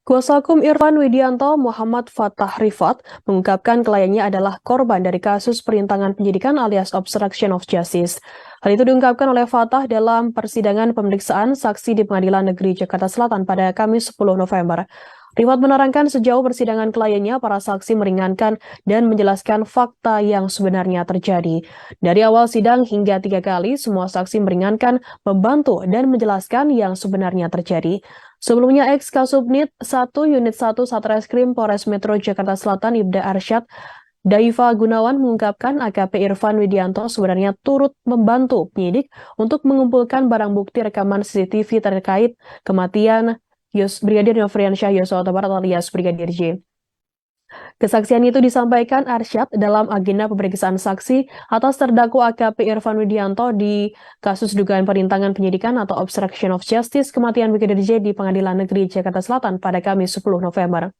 Kuasa hukum Irfan Widianto, Muhammad Fattah Rifat, mengungkapkan kliennya adalah korban dari kasus perintangan penyidikan alias obstruction of justice. Hal itu diungkapkan oleh Fattah dalam persidangan pemeriksaan saksi di Pengadilan Negeri Jakarta Selatan pada Kamis 10 November. Rifat menerangkan sejauh persidangan kliennya, para saksi meringankan dan menjelaskan fakta yang sebenarnya terjadi. Dari awal sidang hingga 3 kali, semua saksi meringankan, membantu, dan menjelaskan yang sebenarnya terjadi. Sebelumnya, Kasubnit 1 Unit 1 Satreskrim Polres Metro Jakarta Selatan Ibda Arsyad Daiva Gunawan mengungkapkan AKP Irfan Widianto sebenarnya turut membantu penyidik untuk mengumpulkan barang bukti rekaman CCTV terkait kematian Brigadir Nofriansyah Yosua Huta Barat alias Brigadir J. Kesaksian itu disampaikan Arsyad dalam agenda pemeriksaan saksi atas terdakwa AKP Irfan Widianto di kasus dugaan perintangan penyidikan atau obstruction of justice kematian Brigadir J di Pengadilan Negeri Jakarta Selatan pada Kamis 10 November.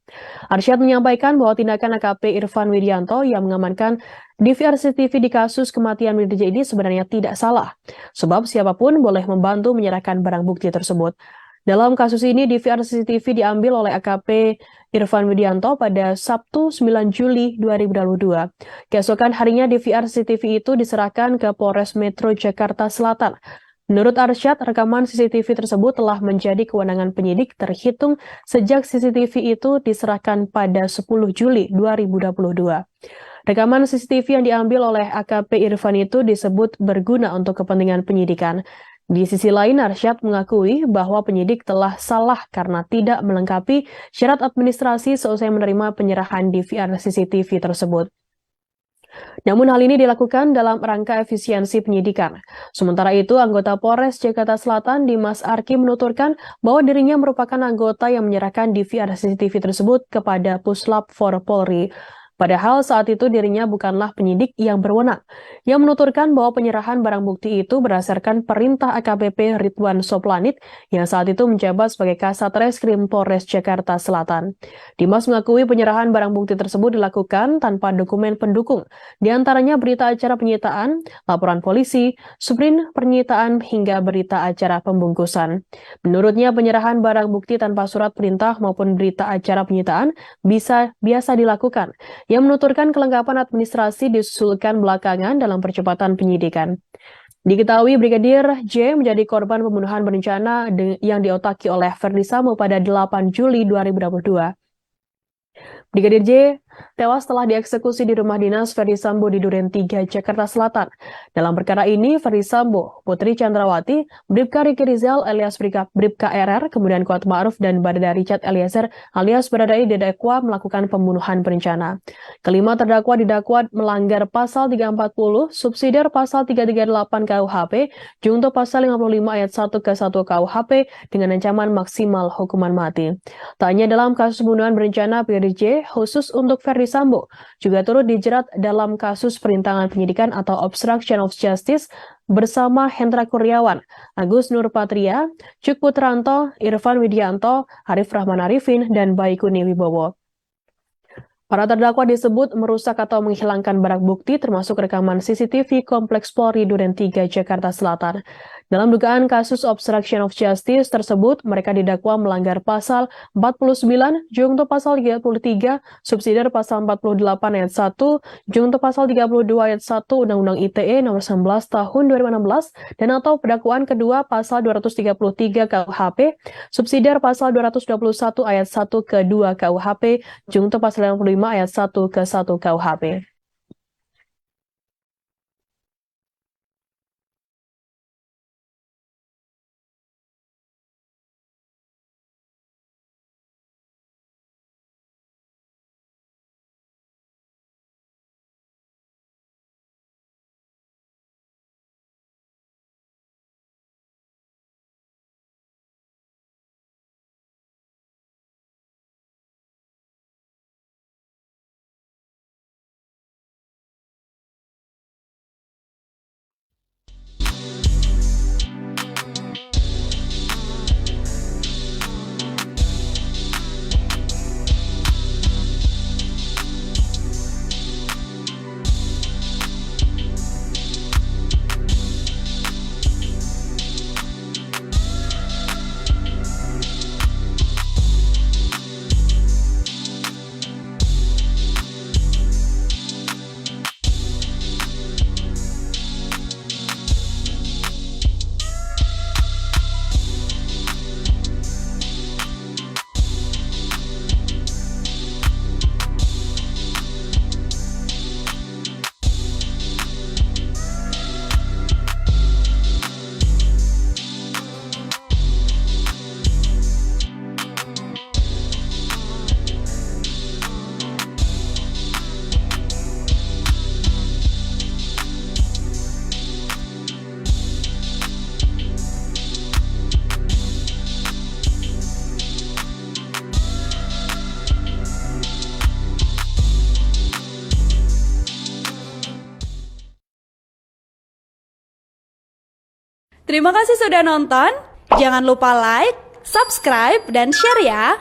Arsyad menyampaikan bahwa tindakan AKP Irfan Widianto yang mengamankan DVR CCTV di kasus kematian Brigadir J ini sebenarnya tidak salah, sebab siapapun boleh membantu menyerahkan barang bukti tersebut. Dalam kasus ini, DVR CCTV diambil oleh AKP Irfan Widianto pada Sabtu 9 Juli 2022. Keesokan harinya DVR CCTV itu diserahkan ke Polres Metro Jakarta Selatan. Menurut Arsyad, rekaman CCTV tersebut telah menjadi kewenangan penyidik terhitung sejak CCTV itu diserahkan pada 10 Juli 2022. Rekaman CCTV yang diambil oleh AKP Irfan itu disebut berguna untuk kepentingan penyidikan. Di sisi lain, Arsyad mengakui bahwa penyidik telah salah karena tidak melengkapi syarat administrasi seusai menerima penyerahan DVR CCTV tersebut. Namun hal ini dilakukan dalam rangka efisiensi penyidikan. Sementara itu, anggota Polres Jakarta Selatan Dimas Arki menuturkan bahwa dirinya merupakan anggota yang menyerahkan DVR CCTV tersebut kepada Puslap 4 Polri. Padahal saat itu dirinya bukanlah penyidik yang berwenang. Ia menuturkan bahwa penyerahan barang bukti itu berdasarkan perintah AKBP Ridwan Soplanit yang saat itu menjabat sebagai Kasat Reskrim Polres Jakarta Selatan. Dimas mengakui penyerahan barang bukti tersebut dilakukan tanpa dokumen pendukung, di antaranya berita acara penyitaan, laporan polisi, sprint penyitaan hingga berita acara pembungkusan. Menurutnya penyerahan barang bukti tanpa surat perintah maupun berita acara penyitaan biasa dilakukan. Ia menuturkan kelengkapan administrasi disusulkan belakangan dalam percepatan penyidikan. Diketahui Brigadir J menjadi korban pembunuhan berencana yang diotaki oleh Verdi Sambo pada 8 Juli 2022. Brigadir J tewas setelah dieksekusi di rumah dinas Verdi Sambo di Duren 3, Jakarta Selatan. Dalam perkara ini, Verdi Sambo, Putri Chandrawati, Bribka Riki Rizal alias Bribka RR, kemudian Kuat Ma'ruf dan Barada Richard Eliezer alias Barada didakwa melakukan pembunuhan berencana. Kelima terdakwa didakwa melanggar pasal 340, subsidiar pasal 338 KUHP, junto pasal 55 ayat 1 ke 1 KUHP dengan ancaman maksimal hukuman mati. Tak hanya dalam kasus pembunuhan berencana, Brigadir J khusus untuk Verdi Sambo juga turut dijerat dalam kasus perintangan penyidikan atau obstruction of justice bersama Hendra Kurniawan, Agus Nurpatria, Cuk Putranto, Irfan Widianto, Arif Rahman Arifin, dan Baikuni Wibowo. Para terdakwa disebut merusak atau menghilangkan barang bukti termasuk rekaman CCTV Kompleks Polri Duren 3 Jakarta Selatan. Dalam dugaan kasus obstruction of justice tersebut, mereka didakwa melanggar pasal 49, jungto pasal 33, subsidiar pasal 48 ayat 1, jungto pasal 32 ayat 1 Undang-Undang ITE nomor 19 tahun 2016, dan atau pendakwaan kedua pasal 233 KUHP, subsidiar pasal 221 ayat 1 ke 2 KUHP, jungto pasal 55 ayat 1 ke 1 KUHP. Terima kasih sudah nonton. Jangan lupa like, subscribe, dan share ya.